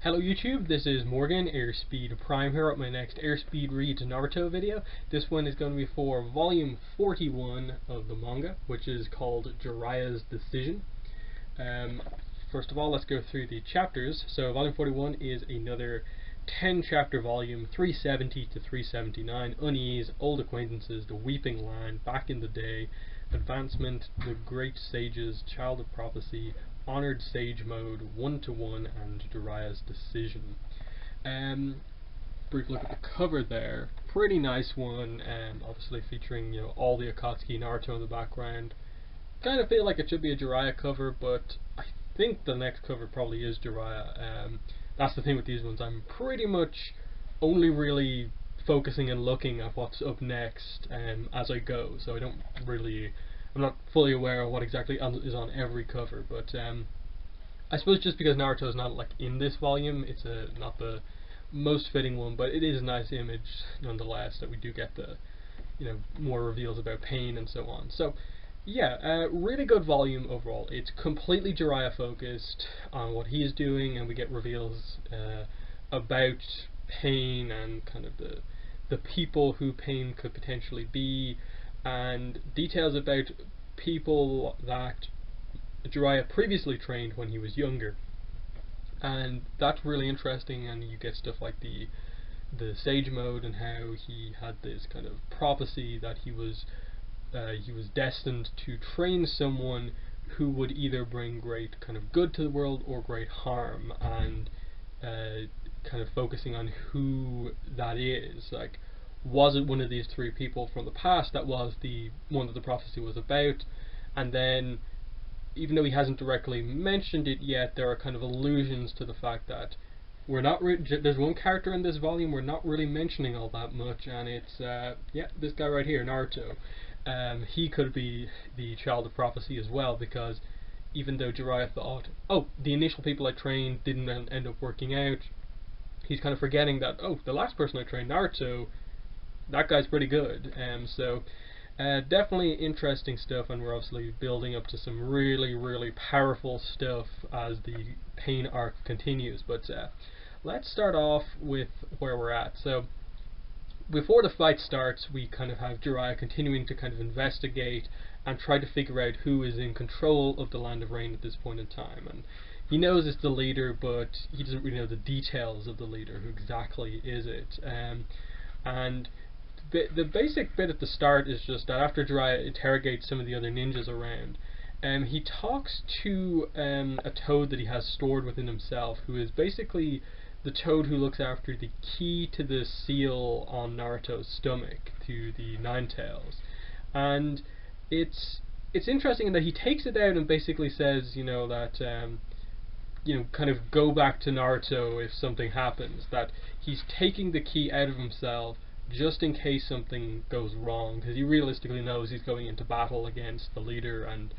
Hello YouTube, this is Morgan, Airspeed Prime here at my next Airspeed Reads Naruto video. This one is going to be for volume 41 of the manga, which is called Jiraiya's Decision. First of all, let's go through the chapters. So volume 41 is another 10 chapter volume, 370 to 379, Unease, Old Acquaintances, The Weeping Land, Back in the Day, Advancement, The Great Sages, Child of Prophecy, Honored Sage Mode, 1-to-1, and Jiraiya's Decision. Brief look at the cover there. Pretty nice one, obviously featuring all the Akatsuki Naruto in the background. Kind of feel like it should be a Jiraiya cover, but I think the next cover probably is Jiraiya. That's the thing with these ones. I'm pretty much only really focusing and looking at what's up next as I go, so I'm not fully aware of what exactly is on every cover, but I suppose just because Naruto is not in this volume, it's not the most fitting one, but it is a nice image nonetheless that we do get the more reveals about pain and so on. So yeah, really good volume overall. It's completely Jiraiya focused on what he's doing, and we get reveals about pain and kind of the people who pain could potentially be, and details about people that Jiraiya previously trained when he was younger. And that's really interesting, and you get stuff like the Sage Mode and how he had this kind of prophecy that he was destined to train someone who would either bring great kind of good to the world or great harm, and kind of focusing on who that is. Was it one of these three people from the past that was the one that the prophecy was about? And then, even though he hasn't directly mentioned it yet, there are kind of allusions to the fact that there's one character in this volume we're not really mentioning all that much, and it's this guy right here, Naruto. He could be the child of prophecy as well, because even though Jiraiya thought, oh, the initial people I trained didn't end up working out, he's kind of forgetting that, oh, the last person I trained, Naruto, that guy's pretty good. So definitely interesting stuff, and we're obviously building up to some really powerful stuff as the pain arc continues. But let's start off with where we're at. So before the fight starts, we kind of have Jiraiya continuing to kind of investigate and try to figure out who is in control of the Land of Rain at this point in time. And he knows it's the leader, but he doesn't really know the details of the leader. Who exactly is it? And the basic bit at the start is just that after Jiraiya interrogates some of the other ninjas around, he talks to a toad that he has stored within himself, who is basically the toad who looks after the key to the seal on Naruto's stomach, to the Nine Tails. And it's interesting in that he takes it out and basically says, that kind of go back to Naruto if something happens, that he's taking the key out of himself just in case something goes wrong, because he realistically knows he's going into battle against the leader and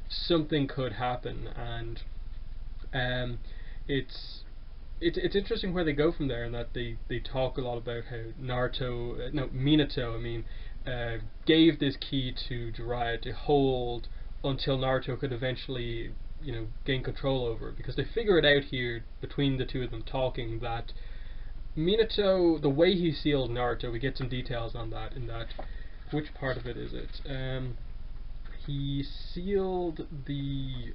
something could happen. And it's interesting where they go from there, and that they talk a lot about how Minato gave this key to Jiraiya to hold until Naruto could eventually gain control over it, because they figure it out here between the two of them talking that Minato, the way he sealed Naruto, we get some details on that, which part of it is it? He sealed the...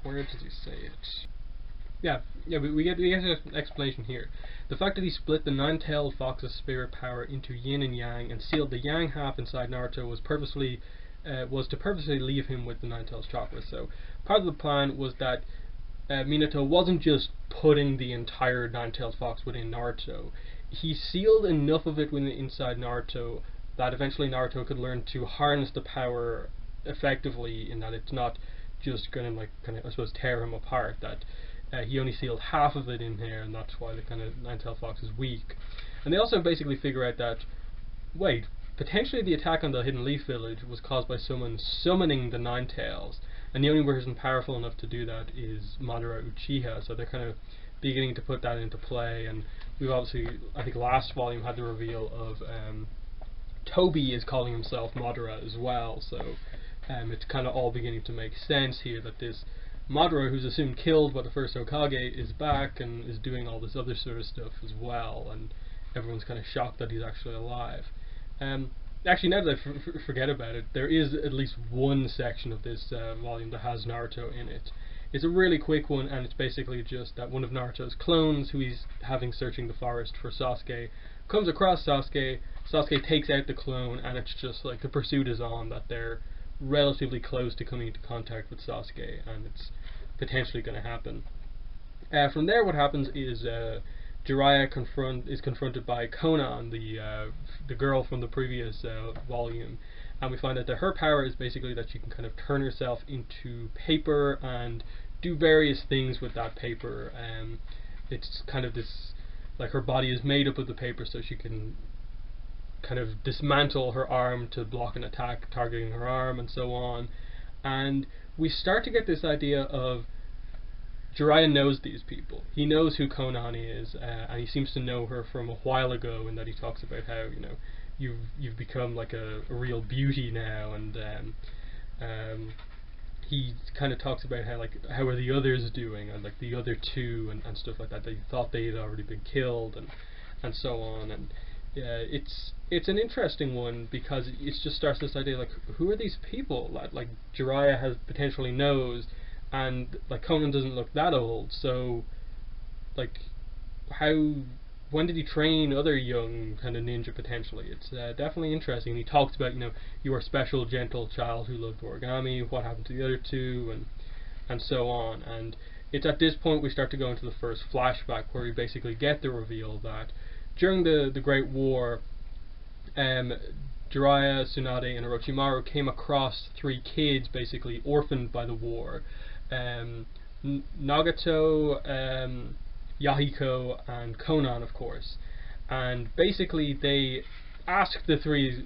where does he say it? Yeah, we get an explanation here. The fact that he split the nine-tailed fox's spirit power into yin and yang and sealed the yang half inside Naruto was to purposely leave him with the nine-tails chakra. So part of the plan was that Minato wasn't just putting the entire nine-tailed fox within Naruto. He sealed enough of it inside Naruto that eventually Naruto could learn to harness the power effectively, in that it's not just going to I suppose tear him apart. That he only sealed half of it in there, and that's why the kind of nine-tailed fox is weak. And they also basically figure out that, wait, potentially the attack on the Hidden Leaf Village was caused by someone summoning the Nine Tails, and the only person powerful enough to do that is Madara Uchiha. So they're kind of beginning to put that into play, and we've obviously, I think last volume had the reveal of Toby is calling himself Madara as well, so it's kind of all beginning to make sense here that this Madara, who's assumed killed by the first Hokage, is back and is doing all this other sort of stuff as well, and everyone's kind of shocked that he's actually alive. Um, Actually, now that I forget about it, there is at least one section of this volume that has Naruto in it. It's a really quick one, and it's basically just that one of Naruto's clones, who he's having searching the forest for Sasuke, comes across Sasuke. Sasuke takes out the clone, and it's just like the pursuit is on, that they're relatively close to coming into contact with Sasuke, and it's potentially going to happen. From there, what happens is Jiraiya is confronted by Konan, the girl from the previous volume, and we find out that her power is basically that she can kind of turn herself into paper and do various things with that paper. It's kind of this, like, her body is made up of the paper, so she can kind of dismantle her arm to block an attack targeting her arm, and so on. And we start to get this idea of Jiraiya knows these people. He knows who Konan is, and he seems to know her from a while ago, in that he talks about how, you know, you've become like a real beauty now, and he kind of talks about how are the others doing, and like the other two, and stuff like that. They thought they had already been killed, and so on. And yeah, it's an interesting one, because it just starts this idea, like, who are these people that, like, Jiraiya has potentially knows, and like Conan doesn't look that old, so like when did he train other young kind of ninja potentially? It's definitely interesting. He talks about, you know, you are a special, gentle child who loved origami, what happened to the other two, and so on. And it's at this point we start to go into the first flashback, where we basically get the reveal that during the Great War, Jiraiya, Tsunade, and Orochimaru came across three kids basically orphaned by the war. Nagato, Yahiko, and Konan, of course. And basically they asked the three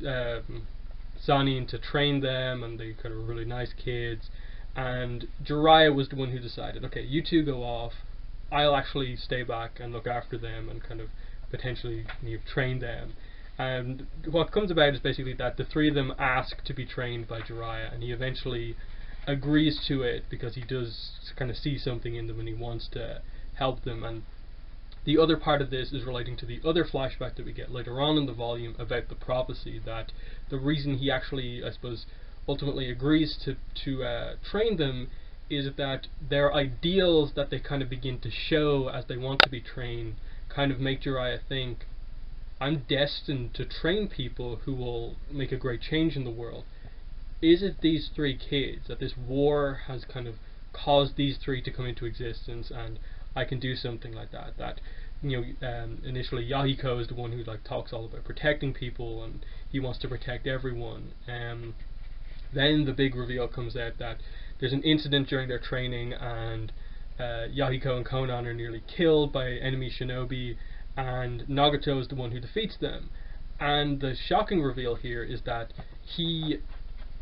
Sanin to train them, and they kind of really nice kids. And Jiraiya was the one who decided, okay, you two go off, I'll actually stay back and look after them and kind of potentially, you know, train them. And what comes about is basically that the three of them ask to be trained by Jiraiya, and he eventually agrees to it, because he does kind of see something in them and he wants to help them. And the other part of this is relating to the other flashback that we get later on in the volume about the prophecy, that the reason he actually, I suppose, ultimately agrees to train them is that their ideals that they kind of begin to show as they want to be trained kind of make Jiraiya think, I'm destined to train people who will make a great change in the world. Is it these three kids, that this war has kind of caused these three to come into existence, and I can do something like that? That, you know, initially Yahiko is the one who like talks all about protecting people, and he wants to protect everyone. Then the big reveal comes out that there's an incident during their training, and Yahiko and Konan are nearly killed by enemy shinobi, and Nagato is the one who defeats them. And the shocking reveal here is that he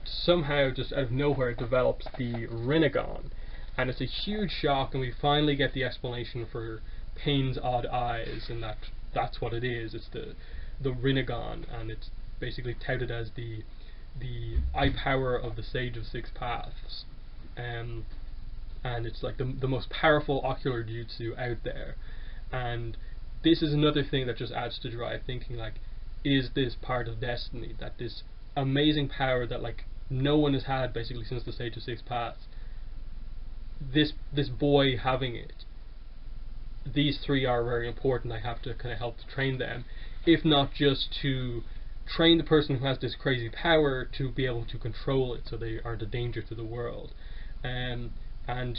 somehow just out of nowhere develops the Rinnegan, and it's a huge shock, and we finally get the explanation for Pain's odd eyes, and that's what it is. It's the Rinnegan, and it's basically touted as the eye power of the Sage of Six Paths, and it's like the most powerful ocular jutsu out there. And this is another thing that just adds to Jiraiya thinking, like, is this part of destiny, that this amazing power that like no one has had basically since the Sage of Six Paths, this boy having it, these three are very important, I have to kind of help to train them, if not just to train the person who has this crazy power to be able to control it so they aren't a danger to the world. And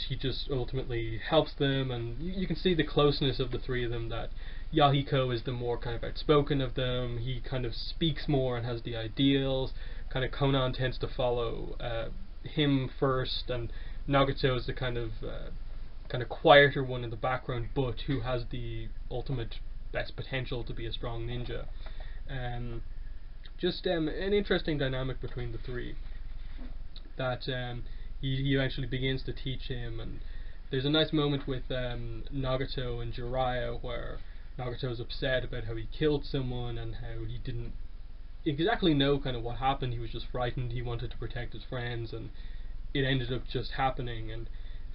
he just ultimately helps them, and you can see the closeness of the three of them, that Yahiko is the more kind of outspoken of them, he kind of speaks more and has the ideals, kind of Konan tends to follow him first, and Nagato is the kind of quieter one in the background, but who has the ultimate best potential to be a strong ninja. Just an interesting dynamic between the three, that he eventually begins to teach him, and there's a nice moment with Nagato and Jiraiya where Nagato's upset about how he killed someone and how he didn't exactly know kind of what happened. He was just frightened, he wanted to protect his friends, and it ended up just happening. And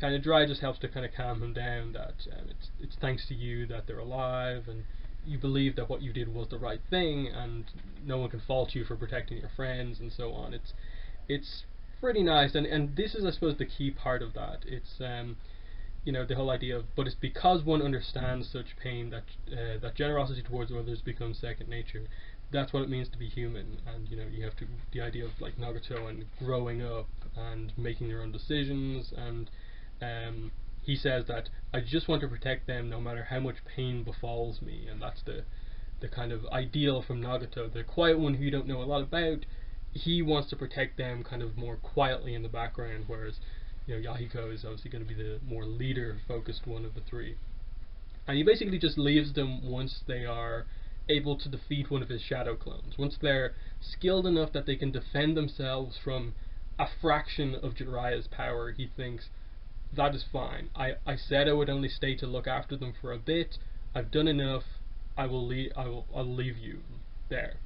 kind of Jiraiya just helps to kind of calm him down that it's thanks to you that they're alive, and you believe that what you did was the right thing, and no one can fault you for protecting your friends, and so on. It's pretty nice, and this is, I suppose, the key part of that. It's the whole idea of, but it's because one understands such pain that that generosity towards others becomes second nature. That's what it means to be human, and you have to, the idea of like Nagato and growing up and making their own decisions, and he says that I just want to protect them no matter how much pain befalls me, and that's the kind of ideal from Nagato, the quiet one who you don't know a lot about. He wants to protect them kind of more quietly in the background, whereas Yahiko is obviously going to be the more leader-focused one of the three. And he basically just leaves them once they are able to defeat one of his shadow clones. Once they're skilled enough that they can defend themselves from a fraction of Jiraiya's power, he thinks, that is fine. I said I would only stay to look after them for a bit. I've done enough. I'll leave you there.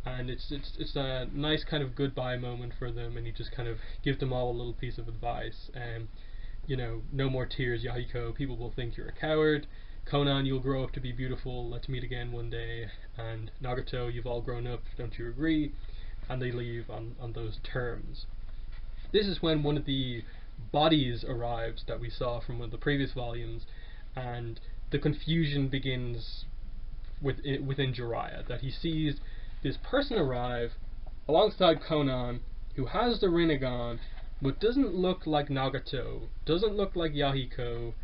And it's a nice kind of goodbye moment for them, and he just kind of gives them all a little piece of advice. No more tears, Yahiko. People will think you're a coward. Conan, you'll grow up to be beautiful. Let's meet again one day. And Nagato, you've all grown up. Don't you agree? And they leave on those terms. This is when one of the bodies arrives that we saw from one of the previous volumes, and the confusion begins within Jiraiya, that he sees this person arrive alongside Conan, who has the Rinnegan, but doesn't look like Nagato, doesn't look like Yahiko.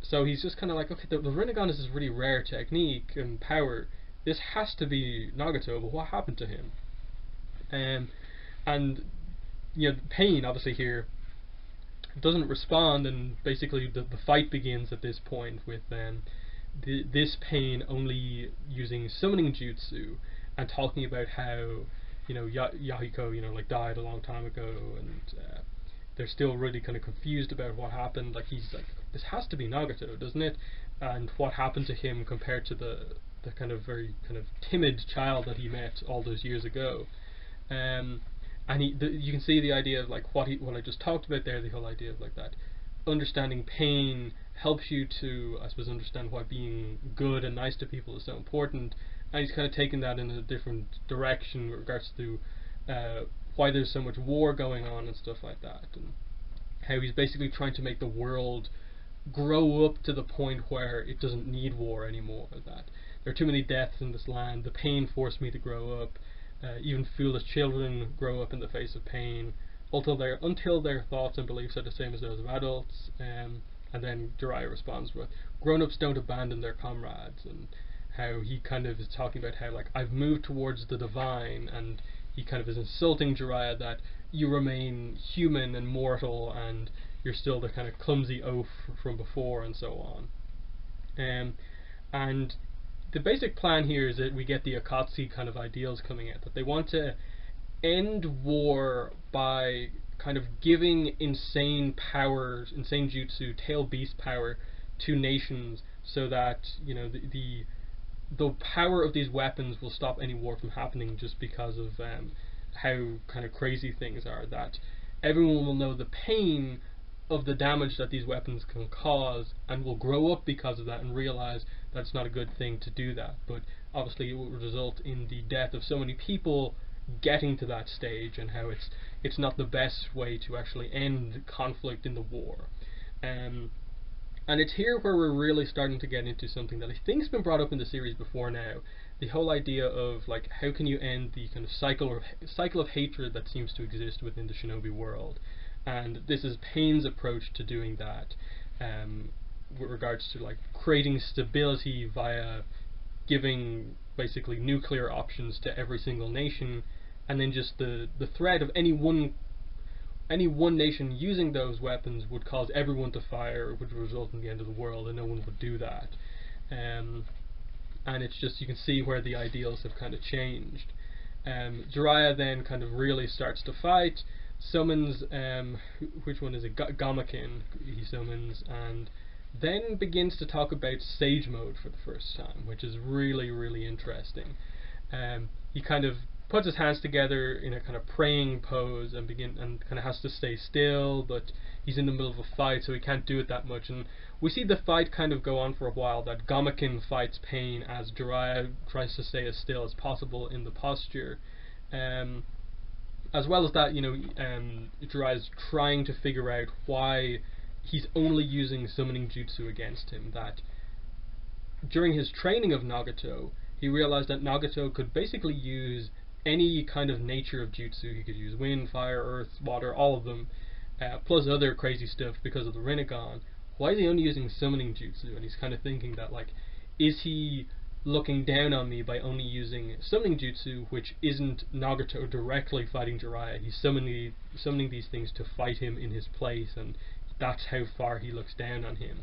So he's just kind of like, okay, the Rinnegan is this really rare technique and power. This has to be Nagato, but what happened to him? And Pain obviously here doesn't respond, and basically the fight begins at this point with this Pain only using summoning jutsu and talking about how Yahiko like died a long time ago, and they're still really kind of confused about what happened. Like, he's like, this has to be Nagato, doesn't it? And what happened to him compared to the kind of very kind of timid child that he met all those years ago. And you can see the idea of like what I just talked about there, the whole idea of like that understanding pain helps you to, I suppose, understand why being good and nice to people is so important. And he's kind of taken that in a different direction with regards to why there's so much war going on and stuff like that, and how he's basically trying to make the world grow up to the point where it doesn't need war anymore. That there are too many deaths in this land. The pain forced me to grow up. Even foolish children grow up in the face of pain until their thoughts and beliefs are the same as those of adults. And then Jiraiya responds with, grown-ups don't abandon their comrades, and how he kind of is talking about how like I've moved towards the divine, and he kind of is insulting Jiraiya that you remain human and mortal, and you're still the kind of clumsy oaf from before, and so on. And the basic plan here is that we get the Akatsuki kind of ideals coming out, that they want to end war by kind of giving insane powers, insane jutsu, tail beast power to nations, so that the power of these weapons will stop any war from happening, just because of how kind of crazy things are, that everyone will know the pain of the damage that these weapons can cause, and will grow up because of that and realize that's not a good thing to do that. But obviously it will result in the death of so many people getting to that stage, and how it's not the best way to actually end conflict in the war. And it's here where we're really starting to get into something that I think's been brought up in the series before now, the whole idea of like, how can you end the kind of cycle of hatred that seems to exist within the shinobi world. And this is Pain's approach to doing that, with regards to like creating stability via giving basically nuclear options to every single nation, and then just the threat of any one nation using those weapons would cause everyone to fire, which would result in the end of the world, and no one would do that. And it's just, you can see where the ideals have kind of changed. Jiraiya then kind of really starts to fight, summons, which one is it? Gamakin he summons, and then begins to talk about Sage Mode for the first time, which is really, really interesting. He kind of puts his hands together in a kind of praying pose and kind of has to stay still, but he's in the middle of a fight, so he can't do it that much. And we see the fight kind of go on for a while, that Gomakin fights Pain as Jiraiya tries to stay as still as possible in the posture. As well as that, Jiraiya's trying to figure out why he's only using summoning jutsu against him. That during his training of Nagato, he realized that Nagato could basically use any kind of nature of jutsu. He could use wind, fire, earth, water, all of them, plus other crazy stuff because of the Rinnegan. Why is he only using summoning jutsu? And he's kind of thinking that, like, is he looking down on me by only using summoning jutsu, which isn't Nagato directly fighting Jiraiya? He's summoning these things to fight him in his place, and that's how far he looks down on him.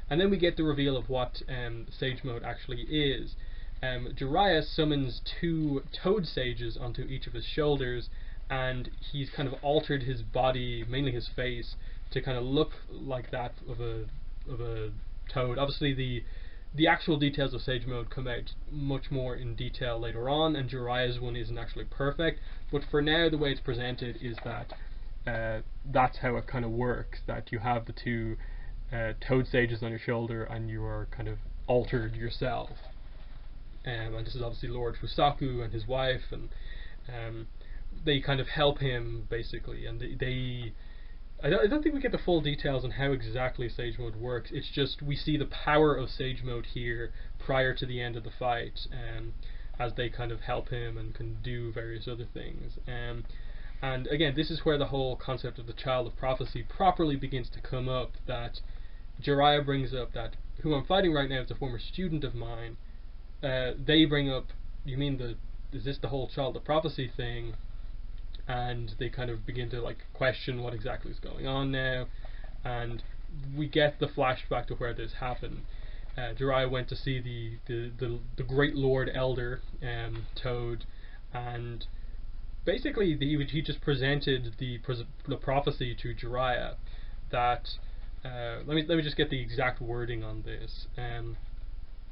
And then we get the reveal of what Sage Mode actually is. Jiraiya summons 2 toad sages onto each of his shoulders, and he's kind of altered his body, mainly his face, to kind of look like that of a toad. Obviously, the actual details of Sage Mode come out much more in detail later on, and Jiraiya's one isn't actually perfect, but for now the way it's presented is that that's how it kind of works, that you have the 2 toad sages on your shoulder and you are kind of altered yourself. And this is obviously Lord Fusaku and his wife, and they kind of help him basically, and I don't think we get the full details on how exactly Sage Mode works. It's just we see the power of Sage Mode here prior to the end of the fight, as they kind of help him and can do various other things. And again, this is where the whole concept of the Child of Prophecy properly begins to come up, that Jiraiya brings up that who I'm fighting right now is a former student of mine. They bring up, you mean is this the whole Child of Prophecy thing? And they kind of begin to, like, question what exactly is going on now, and we get the flashback to where this happened. Jiraiya went to see the Great Lord Elder, Toad, and basically he just presented the prophecy to Jiraiya. That let me just get the exact wording on this.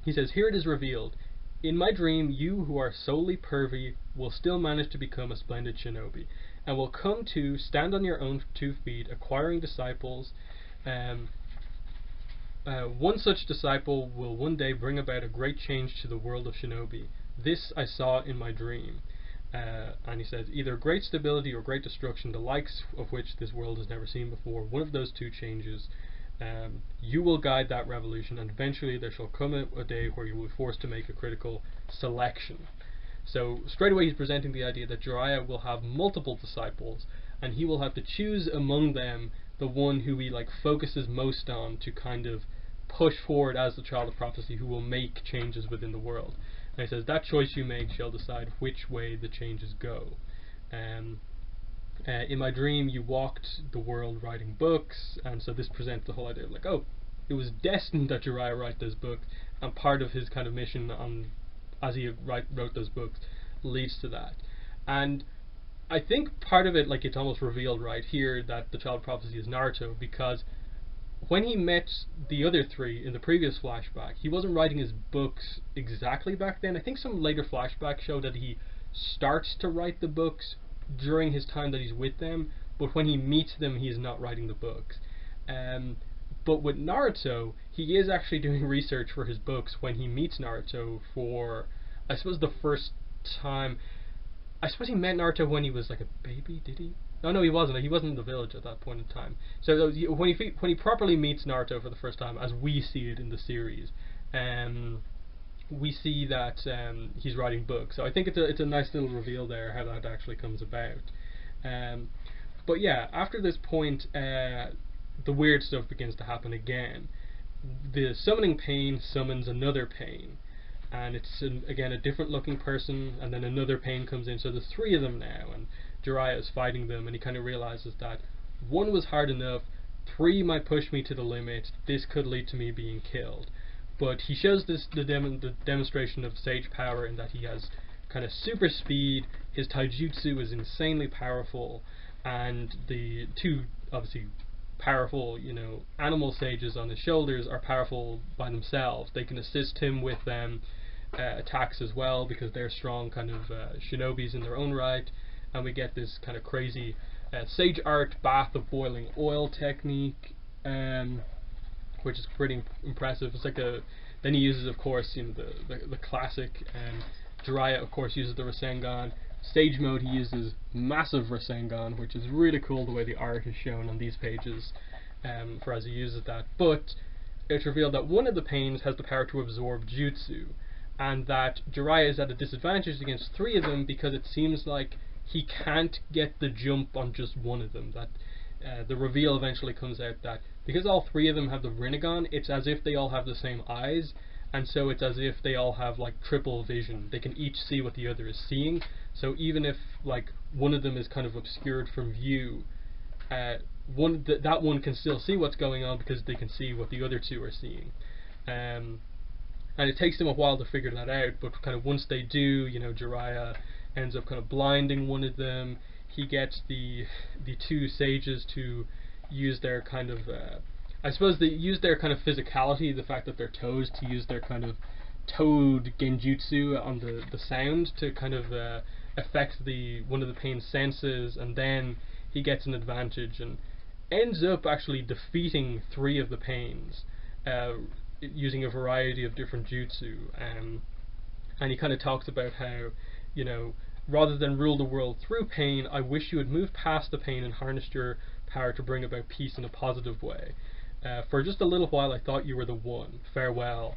He says, "Here it is revealed. In my dream, you who are solely pervy will still manage to become a splendid shinobi, and will come to stand on your own 2 feet, acquiring disciples. One such disciple will one day bring about a great change to the world of shinobi. This I saw in my dream." And he says, "Either great stability or great destruction, the likes of which this world has never seen before. One of those 2 changes. You will guide that revolution, and eventually there shall come a day where you will be forced to make a critical selection." So straight away he's presenting the idea that Jiraiya will have multiple disciples, and he will have to choose among them the one who he focuses most on to kind of push forward as the Child of Prophecy, who will make changes within the world. And he says, "That choice you make shall decide which way the changes go. In my dream you walked the world writing books," and so this presents the whole idea of it was destined that Jiraiya write those books, and part of his kind of mission as he wrote those books leads to that. And I think part of it, it's almost revealed right here that the Child of Prophecy is Naruto, because when he met the other 3 in the previous flashback, he wasn't writing his books exactly back then. I think some later flashbacks show that he starts to write the books during his time that he's with them, but when he meets them he's not writing the books. But with Naruto, he is actually doing research for his books when he meets Naruto for, I suppose, the first time. I suppose he met Naruto when he was like a baby, did he? No, he wasn't. He wasn't in the village at that point in time. So when he properly meets Naruto for the first time, as we see it in the series, we see that he's writing books. So I think it's a nice little reveal there how that actually comes about. But yeah, after this point, the weird stuff begins to happen again. The summoning Pain summons another Pain, and it's again a different looking person, and then another Pain comes in. So there's 3 of them now, and Jiraiya is fighting them, and he kind of realizes that 1 was hard enough, 3 might push me to the limit. This could lead to me being killed. But he shows the demonstration of Sage power in that he has kind of super speed, his taijutsu is insanely powerful, and the 2 obviously powerful, animal sages on his shoulders are powerful by themselves. They can assist him with attacks as well, because they're strong kind of shinobis in their own right. And we get this kind of crazy sage art bath of boiling oil technique, which is pretty impressive. It's like a then he uses, of course, the classic. Jiraiya, of course, uses the Rasengan. Stage mode, he uses massive Rasengan, which is really cool the way the art is shown on these pages for as he uses that. But it's revealed that one of the pains has the power to absorb jutsu, and that Jiraiya is at a disadvantage against three of them because it seems like he can't get the jump on just one of them. That the reveal eventually comes out that because all three of them have the Rinnegan, it's as if they all have the same eyes, and so it's as if they all have like triple vision. They can each see what the other is seeing. So even if like one of them is kind of obscured from view, that one can still see what's going on because they can see what the other two are seeing. And it takes them a while to figure that out, but kind of once they do, Jiraiya ends up kind of blinding one of them. He gets the two sages to use their kind of I suppose they use their kind of physicality, the fact that they're toes, to use their kind of toad genjutsu on the sound to kind of affect one of the pain's senses, and then he gets an advantage and ends up actually defeating three of the pains using a variety of different jutsu. And he kind of talks about how, rather than rule the world through pain, I wish you had moved past the pain and harnessed your power to bring about peace in a positive way. For just a little while I thought you were the one. Farewell.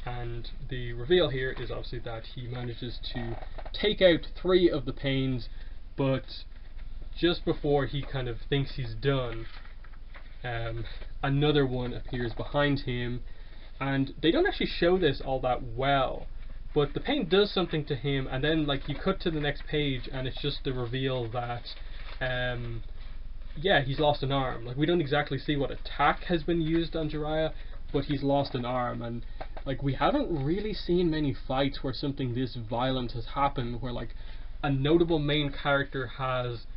And the reveal here is obviously that he manages to take out three of the pains, but just before he kind of thinks he's done, another one appears behind him, and they don't actually show this all that well, but the pain does something to him, and then like you cut to the next page and it's just the reveal that yeah, he's lost an arm. Like, we don't exactly see what attack has been used on Jiraiya, but he's lost an arm, and like we haven't really seen many fights where something this violent has happened, where like a notable main character has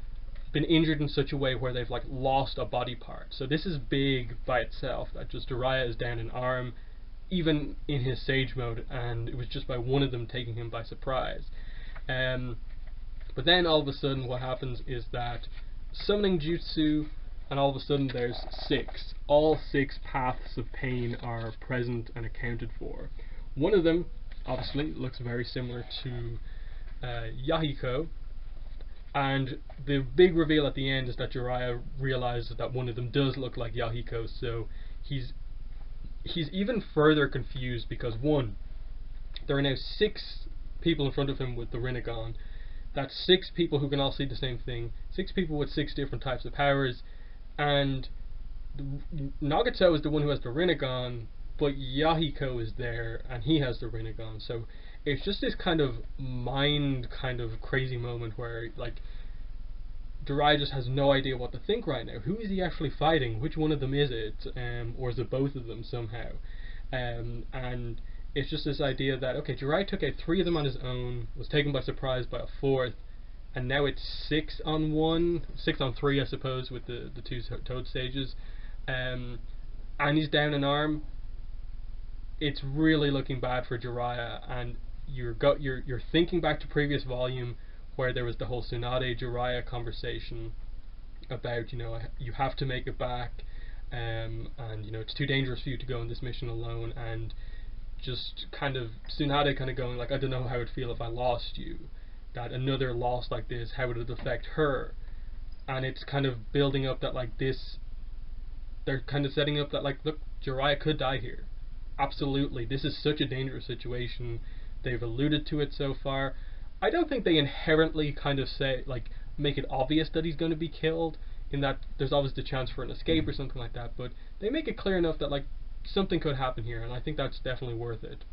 been injured in such a way where they've like lost a body part. So this is big by itself, that just Jiraiya is down an arm, even in his sage mode, and it was just by one of them taking him by surprise. But then all of a sudden what happens is that summoning jutsu, and all of a sudden there's six. All six paths of pain are present and accounted for. One of them, obviously, looks very similar to Yahiko, and the big reveal at the end is that Jiraiya realizes that one of them does look like Yahiko, so he's even further confused because, one, there are now six people in front of him with the Rinnegan. That's six people who can all see the same thing, six people with six different types of powers, and Nagato is the one who has the Rinnegan, but Yahiko is there and he has the Rinnegan. So it's just this kind of crazy moment where like Jiraiya just has no idea what to think right now. Who is he actually fighting? Which one of them is it? Or is it both of them somehow? And it's just this idea that, okay, Jiraiya took out three of them on his own, was taken by surprise by a fourth, and now it's 6 on 1, 6 on 3 I suppose, with the two toad stages, and he's down an arm. It's really looking bad for Jiraiya, and you're thinking back to previous volume where there was the whole Tsunade Jiraiya conversation about, you have to make it back, and it's too dangerous for you to go on this mission alone, and just kind of Tsunade kind of going like, I don't know how it would feel if I lost you, that another loss like this, how would it affect her? And it's kind of building up that like this, they're kind of setting up that like, look, Jiraiya could die here, absolutely, this is such a dangerous situation. They've alluded to it so far. I don't think they inherently kind of say, like, make it obvious that he's going to be killed, in that there's always the chance for an escape or something like that, but they make it clear enough that like something could happen here, and I think that's definitely worth it.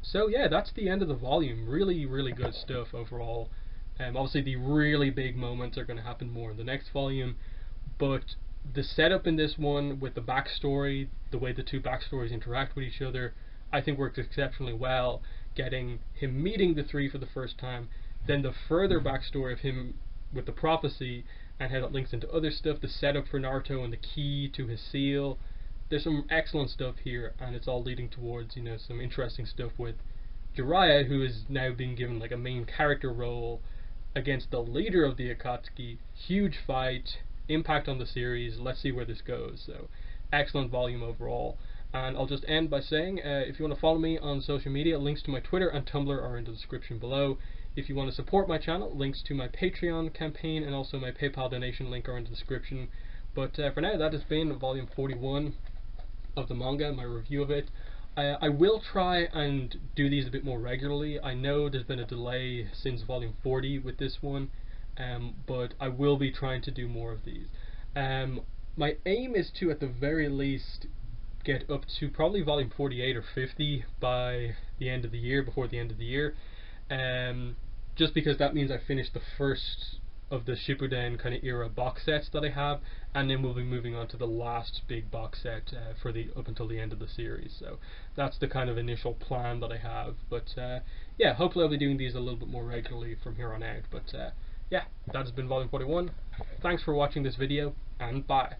So yeah, that's the end of the volume. Really, really good stuff overall. Obviously the really big moments are going to happen more in the next volume, but the setup in this one with the backstory, the way the two backstories interact with each other, I think works exceptionally well. Getting him meeting the three for the first time, then the further backstory of him with the prophecy and how that links into other stuff, the setup for Naruto and the key to his seal. There's some excellent stuff here, and it's all leading towards, some interesting stuff with Jiraiya, who is now being given like a main character role against the leader of the Akatsuki. Huge fight, impact on the series. Let's see where this goes. So, excellent volume overall. And I'll just end by saying, if you want to follow me on social media, links to my Twitter and Tumblr are in the description below. If you want to support my channel, links to my Patreon campaign and also my PayPal donation link are in the description. But for now, that has been volume 41 of the manga, my review of it. I will try and do these a bit more regularly. I know there's been a delay since volume 40 with this one, but I will be trying to do more of these. My aim is to, at the very least, get up to probably volume 48 or 50 by the end of the year, before the end of the year. Just because that means I finish the first of the Shippuden kind of era box sets that I have, and then we'll be moving on to the last big box set for the up until the end of the series. So that's the kind of initial plan that I have. But yeah, hopefully I'll be doing these a little bit more regularly from here on out. But yeah, that has been volume 41. Thanks for watching this video, and bye.